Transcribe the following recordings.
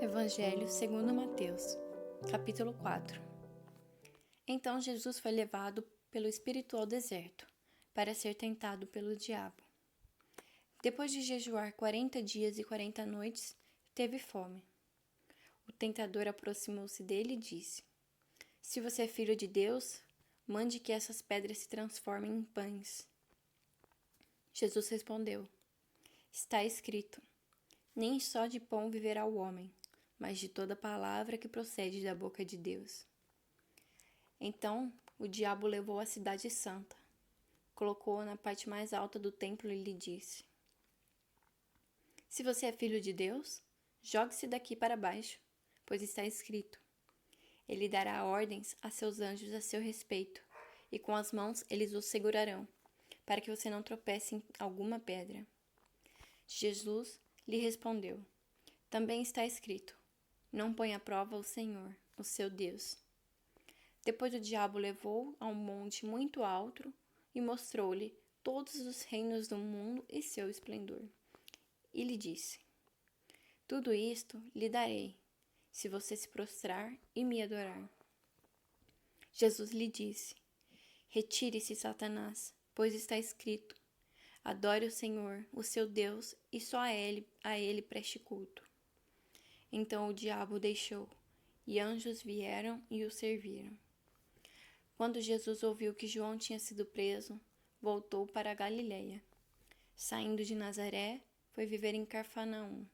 Evangelho segundo Mateus, capítulo 4. Então Jesus foi levado pelo Espírito ao deserto, para ser tentado pelo diabo. Depois de jejuar 40 dias e 40 noites, teve fome. O tentador aproximou-se dele e disse: Se você é filho de Deus, mande que essas pedras se transformem em pães. Jesus respondeu: Está escrito: Nem só de pão viverá o homem, mas de toda palavra que procede da boca de Deus. Então o diabo levou a cidade santa, colocou-a na parte mais alta do templo e lhe disse: Se você é filho de Deus, jogue-se daqui para baixo, pois está escrito: Ele dará ordens a seus anjos a seu respeito, e com as mãos eles o segurarão, para que você não tropece em alguma pedra. Jesus lhe respondeu: Também está escrito: Não ponha à prova o Senhor, o seu Deus. Depois o diabo levou a um monte muito alto e mostrou-lhe todos os reinos do mundo e seu esplendor. E lhe disse: Tudo isto lhe darei, se você se prostrar e me adorar. Jesus lhe disse: Retire-se, Satanás, pois está escrito: Adore o Senhor, o seu Deus, e só a ele preste culto. Então o diabo o deixou, e anjos vieram e o serviram. Quando Jesus ouviu que João tinha sido preso, voltou para a Galiléia. Saindo de Nazaré, foi viver em Cafarnaum,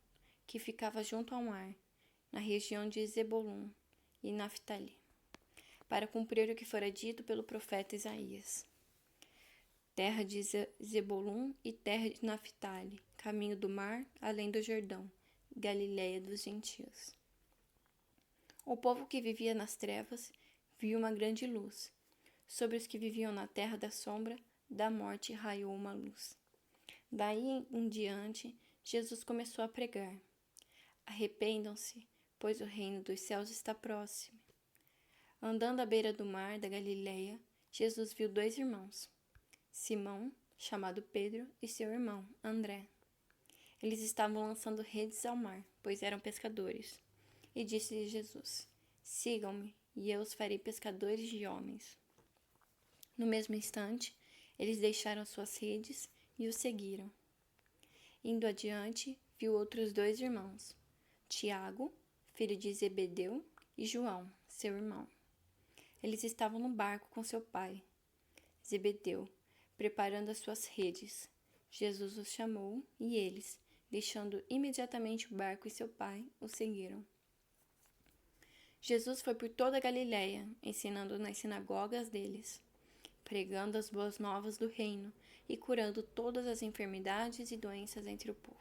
que ficava junto ao mar, na região de Zebulun e Naftali, para cumprir o que fora dito pelo profeta Isaías. Terra de Zebulun e terra de Naftali, caminho do mar, além do Jordão, Galiléia dos gentios. O povo que vivia nas trevas viu uma grande luz. Sobre os que viviam na terra da sombra da morte raiou uma luz. Daí em diante, Jesus começou a pregar: Arrependam-se, pois o reino dos céus está próximo. Andando à beira do mar da Galiléia, Jesus viu dois irmãos, Simão, chamado Pedro, e seu irmão, André. Eles estavam lançando redes ao mar, pois eram pescadores. E disse Jesus: Sigam-me, e eu os farei pescadores de homens. No mesmo instante, eles deixaram suas redes e o seguiram. Indo adiante, viu outros dois irmãos, Tiago, filho de Zebedeu, e João, seu irmão. Eles estavam no barco com seu pai, Zebedeu, preparando as suas redes. Jesus os chamou e eles, deixando imediatamente o barco e seu pai, o seguiram. Jesus foi por toda a Galiléia, ensinando nas sinagogas deles, pregando as boas novas do reino e curando todas as enfermidades e doenças entre o povo.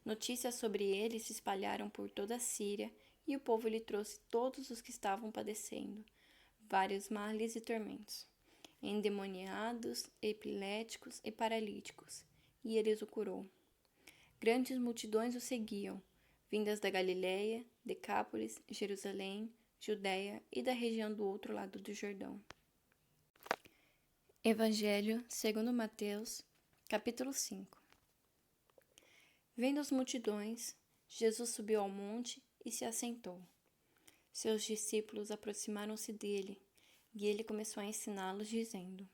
Notícias sobre ele se espalharam por toda a Síria e o povo lhe trouxe todos os que estavam padecendo vários males e tormentos, endemoniados, epiléticos e paralíticos, e eles o curou. Grandes multidões o seguiam, vindas da Galiléia, Decápolis, Jerusalém, Judéia e da região do outro lado do Jordão. Evangelho segundo Mateus, capítulo 5. Vendo as multidões, Jesus subiu ao monte e se assentou. Seus discípulos aproximaram-se dele, e ele começou a ensiná-los, dizendo: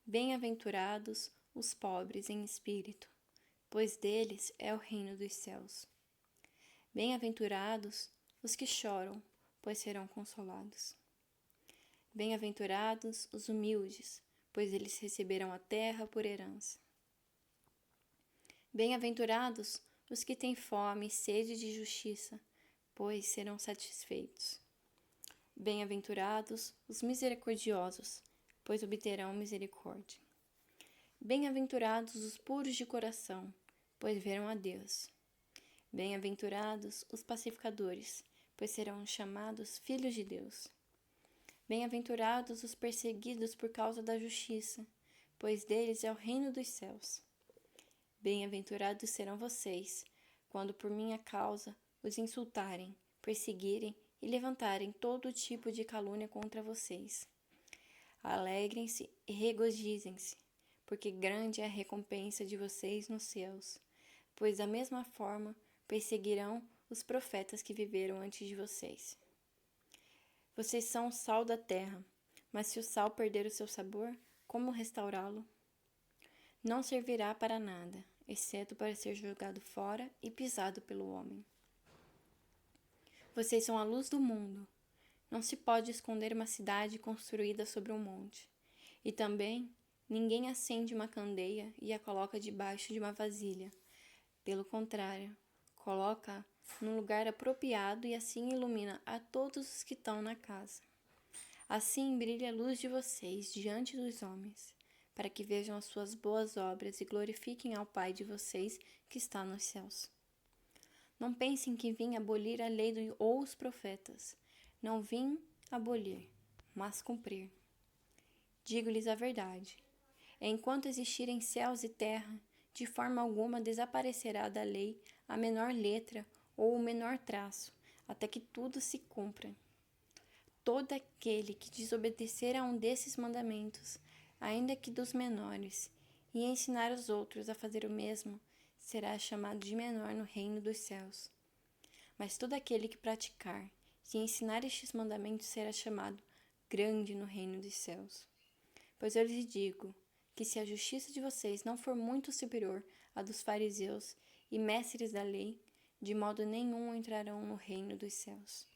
Bem-aventurados os pobres em espírito, pois deles é o reino dos céus. Bem-aventurados os que choram, pois serão consolados. Bem-aventurados os humildes, pois eles receberão a terra por herança. Bem-aventurados os que têm fome e sede de justiça, pois serão satisfeitos. Bem-aventurados os misericordiosos, pois obterão misericórdia. Bem-aventurados os puros de coração, pois verão a Deus. Bem-aventurados os pacificadores, pois serão chamados filhos de Deus. Bem-aventurados os perseguidos por causa da justiça, pois deles é o reino dos céus. Bem-aventurados serão vocês, quando por minha causa os insultarem, perseguirem e levantarem todo tipo de calúnia contra vocês. Alegrem-se e regozijem-se, porque grande é a recompensa de vocês nos céus, pois da mesma forma perseguirão os profetas que viveram antes de vocês. Vocês são o sal da terra, mas se o sal perder o seu sabor, como restaurá-lo? Não servirá para nada, exceto para ser jogado fora e pisado pelo homem. Vocês são a luz do mundo. Não se pode esconder uma cidade construída sobre um monte. E também, ninguém acende uma candeia e a coloca debaixo de uma vasilha. Pelo contrário, coloca num lugar apropriado e assim ilumina a todos os que estão na casa. Assim brilha a luz de vocês diante dos homens, para que vejam as suas boas obras e glorifiquem ao Pai de vocês que está nos céus. Não pensem que vim abolir a lei ou os profetas. Não vim abolir, mas cumprir. Digo-lhes a verdade. Enquanto existirem céus e terra, de forma alguma desaparecerá da lei a menor letra ou o menor traço, até que tudo se cumpra. Todo aquele que desobedecer a um desses mandamentos, ainda que dos menores, e ensinar os outros a fazer o mesmo, será chamado de menor no reino dos céus. Mas todo aquele que praticar e ensinar estes mandamentos será chamado grande no reino dos céus. Pois eu lhes digo que se a justiça de vocês não for muito superior à dos fariseus e mestres da lei, de modo nenhum entrarão no reino dos céus.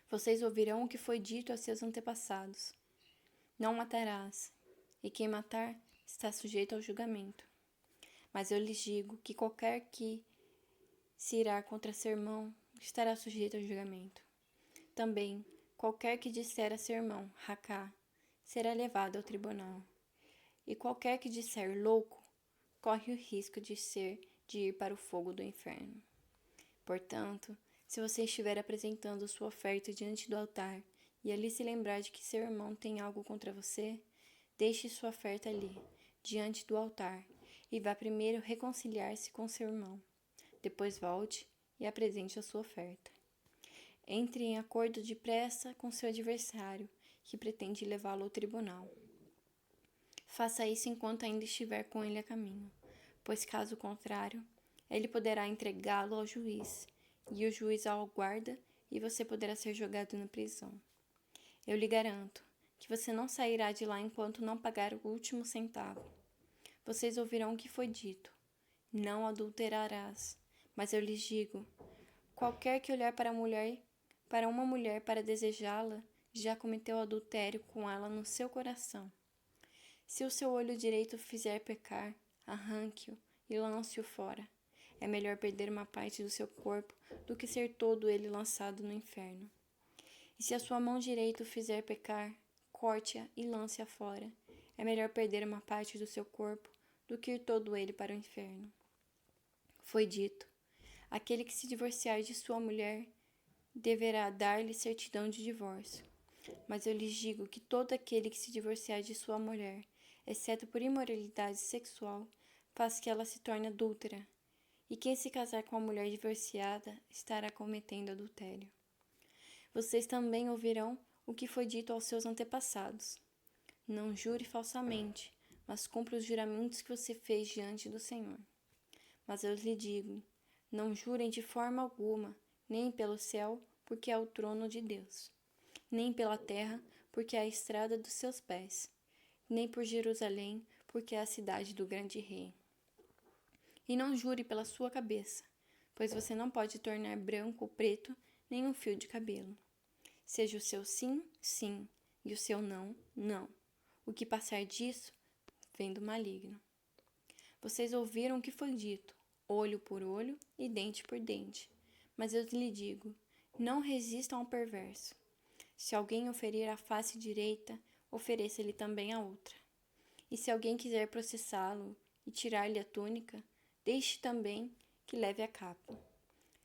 Vocês ouvirão o que foi dito a seus antepassados: não matarás, e quem matar está sujeito ao julgamento. Mas eu lhes digo que qualquer que se irá contra seu irmão estará sujeito ao julgamento. Também, qualquer que disser a seu irmão, racá, será levado ao tribunal. E qualquer que disser louco, corre o risco de ir para o fogo do inferno. Portanto, se você estiver apresentando sua oferta diante do altar e ali se lembrar de que seu irmão tem algo contra você, deixe sua oferta ali, diante do altar, e vá primeiro reconciliar-se com seu irmão. Depois volte e apresente a sua oferta. Entre em acordo depressa com seu adversário, que pretende levá-lo ao tribunal. Faça isso enquanto ainda estiver com ele a caminho, pois caso contrário, ele poderá entregá-lo ao juiz, e o juiz ao guarda, e você poderá ser jogado na prisão. Eu lhe garanto que você não sairá de lá enquanto não pagar o último centavo. Vocês ouvirão o que foi dito: não adulterarás. Mas eu lhes digo: qualquer que olhar para uma mulher para desejá-la, já cometeu adultério com ela no seu coração. Se o seu olho direito fizer pecar, arranque-o e lance-o fora. É melhor perder uma parte do seu corpo do que ser todo ele lançado no inferno. E se a sua mão direita o fizer pecar, corte-a e lance-a fora. É melhor perder uma parte do seu corpo do que ir todo ele para o inferno. Foi dito: aquele que se divorciar de sua mulher deverá dar-lhe certidão de divórcio. Mas eu lhes digo que todo aquele que se divorciar de sua mulher, exceto por imoralidade sexual, faz que ela se torne adúltera. E quem se casar com a mulher divorciada estará cometendo adultério. Vocês também ouvirão o que foi dito aos seus antepassados: não jure falsamente, mas cumpra os juramentos que você fez diante do Senhor. Mas eu lhe digo: não jurem de forma alguma, nem pelo céu, porque é o trono de Deus, nem pela terra, porque é a estrada dos seus pés, nem por Jerusalém, porque é a cidade do grande rei. E não jure pela sua cabeça, pois você não pode tornar branco ou preto nem um fio de cabelo. Seja o seu sim, sim, e o seu não, não. O que passar disso vem do maligno. Vocês ouviram o que foi dito: olho por olho e dente por dente. Mas eu lhe digo: não resistam ao perverso. Se alguém oferir a face direita, ofereça-lhe também a outra. E se alguém quiser processá-lo e tirar-lhe a túnica, deixe também que leve a capa.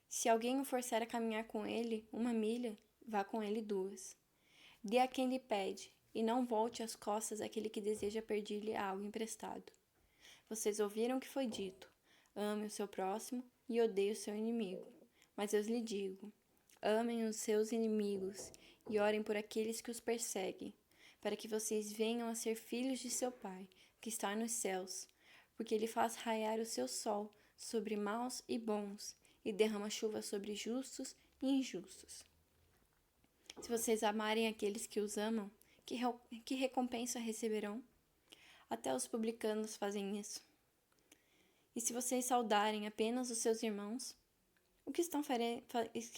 Se alguém o forçar a caminhar com ele 1 milha, vá com ele 2. Dê a quem lhe pede, e não volte as costas àquele que deseja pedir-lhe algo emprestado. Vocês ouviram o que foi dito: ame o seu próximo e odeie o seu inimigo. Mas eu lhe digo: amem os seus inimigos e orem por aqueles que os perseguem, para que vocês venham a ser filhos de seu Pai, que está nos céus, porque ele faz raiar o seu sol sobre maus e bons, e derrama chuva sobre justos e injustos. Se vocês amarem aqueles que os amam, que recompensa receberão? Até os publicanos fazem isso. E se vocês saudarem apenas os seus irmãos, o que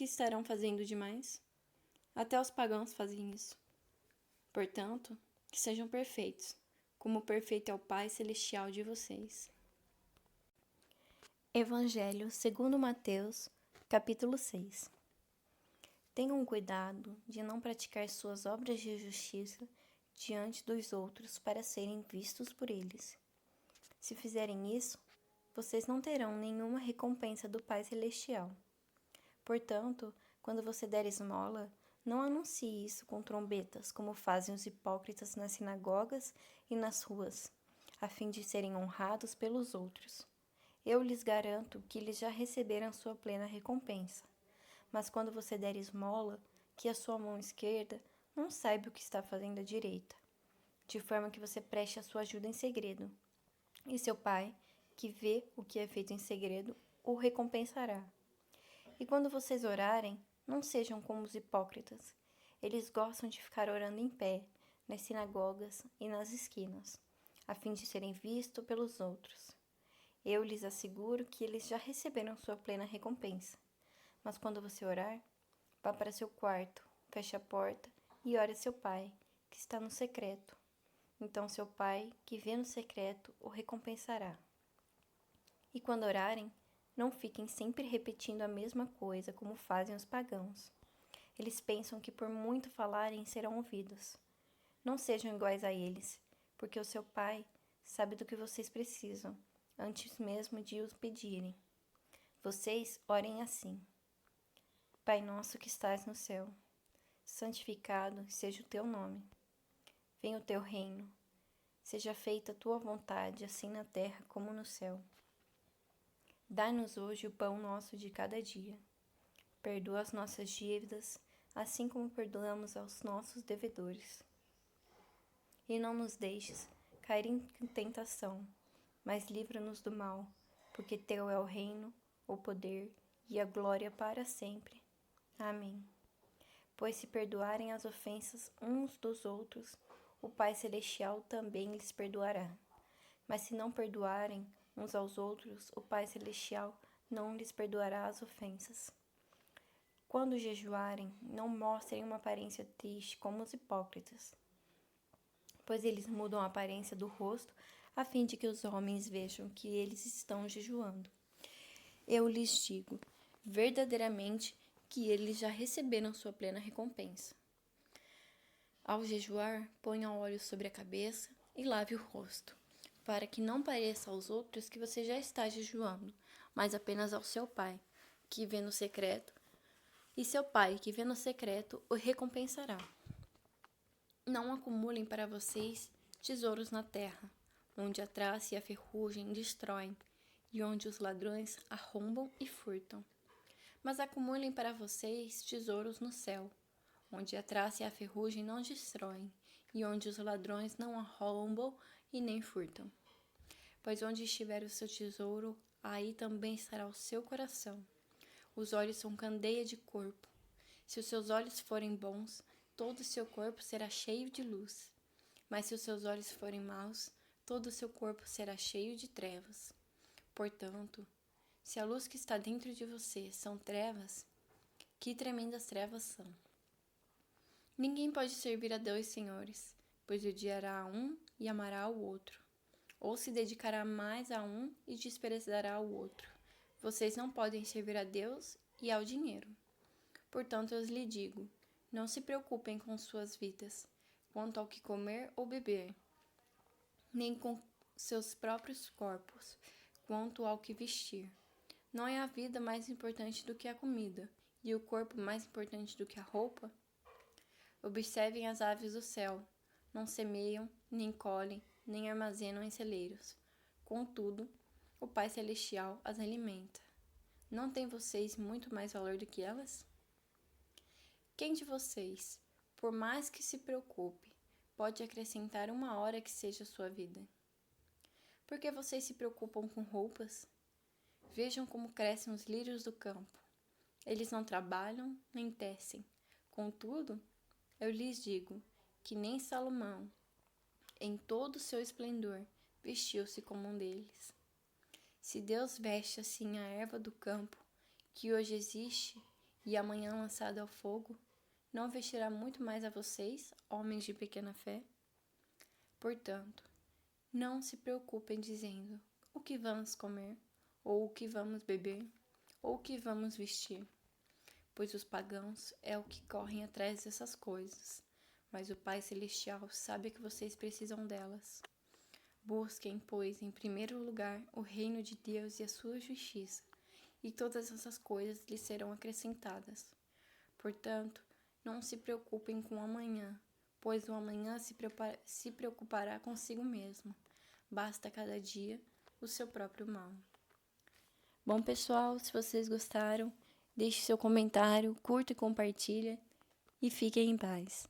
estarão fazendo demais? Até os pagãos fazem isso. Portanto, que sejam perfeitos, como perfeito é o Pai Celestial de vocês. Evangelho segundo Mateus, capítulo 6. Tenham cuidado de não praticar suas obras de justiça diante dos outros para serem vistos por eles. Se fizerem isso, vocês não terão nenhuma recompensa do Pai Celestial. Portanto, quando você der esmola, não anuncie isso com trombetas, como fazem os hipócritas nas sinagogas e nas ruas, a fim de serem honrados pelos outros. Eu lhes garanto que eles já receberam sua plena recompensa. Mas quando você der esmola, que a sua mão esquerda não saiba o que está fazendo a direita, de forma que você preste a sua ajuda em segredo. E seu Pai, que vê o que é feito em segredo, o recompensará. E quando vocês orarem, não sejam como os hipócritas. Eles gostam de ficar orando em pé, nas sinagogas e nas esquinas, a fim de serem vistos pelos outros. Eu lhes asseguro que eles já receberam sua plena recompensa. Mas quando você orar, vá para seu quarto, feche a porta e ore a seu Pai, que está no secreto. Então seu Pai, que vê no secreto, o recompensará. E quando orarem, não fiquem sempre repetindo a mesma coisa como fazem os pagãos. Eles pensam que por muito falarem serão ouvidos. Não sejam iguais a eles, porque o seu Pai sabe do que vocês precisam, antes mesmo de os pedirem. Vocês orem assim: Pai nosso que estás no céu, santificado seja o teu nome. Venha o teu reino. Seja feita a tua vontade, assim na terra como no céu. Dai-nos hoje o pão nosso de cada dia. Perdoa as nossas dívidas, assim como perdoamos aos nossos devedores. E não nos deixes cair em tentação, mas livra-nos do mal, porque teu é o reino, o poder e a glória para sempre. Amém. Pois se perdoarem as ofensas uns dos outros, o Pai Celestial também lhes perdoará. Mas se não perdoarem uns aos outros, o Pai Celestial não lhes perdoará as ofensas. Quando jejuarem, não mostrem uma aparência triste como os hipócritas, pois eles mudam a aparência do rosto a fim de que os homens vejam que eles estão jejuando. Eu lhes digo, verdadeiramente, que eles já receberam sua plena recompensa. Ao jejuar, ponha óleo sobre a cabeça e lave o rosto, para que não pareça aos outros que você já está jejuando, mas apenas ao seu Pai, que vê no secreto, e seu Pai, que vê no secreto, o recompensará. Não acumulem para vocês tesouros na terra, onde a traça e a ferrugem destroem, e onde os ladrões arrombam e furtam. Mas acumulem para vocês tesouros no céu, onde a traça e a ferrugem não destroem, e onde os ladrões não arrombam e nem furtam. Pois onde estiver o seu tesouro, aí também estará o seu coração. Os olhos são candeia de corpo. Se os seus olhos forem bons, todo o seu corpo será cheio de luz. Mas se os seus olhos forem maus, todo o seu corpo será cheio de trevas. Portanto, se a luz que está dentro de você são trevas, que tremendas trevas são! Ninguém pode servir a 2 senhores, pois odiará a um e amará ao outro, ou se dedicará mais a um e desprezará o outro. Vocês não podem servir a Deus e ao dinheiro. Portanto, eu lhes digo, não se preocupem com suas vidas, quanto ao que comer ou beber, nem com seus próprios corpos, quanto ao que vestir. Não é a vida mais importante do que a comida, e o corpo mais importante do que a roupa? Observem as aves do céu. Não semeiam, nem colhem, nem armazenam em celeiros. Contudo, o Pai Celestial as alimenta. Não têm vocês muito mais valor do que elas? Quem de vocês, por mais que se preocupe, pode acrescentar 1 hora que seja a sua vida? Por que vocês se preocupam com roupas? Vejam como crescem os lírios do campo. Eles não trabalham nem tecem. Contudo, eu lhes digo que nem Salomão, em todo o seu esplendor, vestiu-se como um deles. Se Deus veste assim a erva do campo, que hoje existe e amanhã lançada ao fogo, não vestirá muito mais a vocês, homens de pequena fé? Portanto, não se preocupem dizendo: o que vamos comer, ou o que vamos beber, ou o que vamos vestir, pois os pagãos é o que correm atrás dessas coisas, mas o Pai Celestial sabe que vocês precisam delas. Busquem, pois, em primeiro lugar o reino de Deus e a sua justiça, e todas essas coisas lhes serão acrescentadas. Portanto, não se preocupem com o amanhã, pois o amanhã se preocupará consigo mesmo. Basta cada dia o seu próprio mal. Bom, pessoal, se vocês gostaram, deixe seu comentário, curta e compartilha, e fiquem em paz.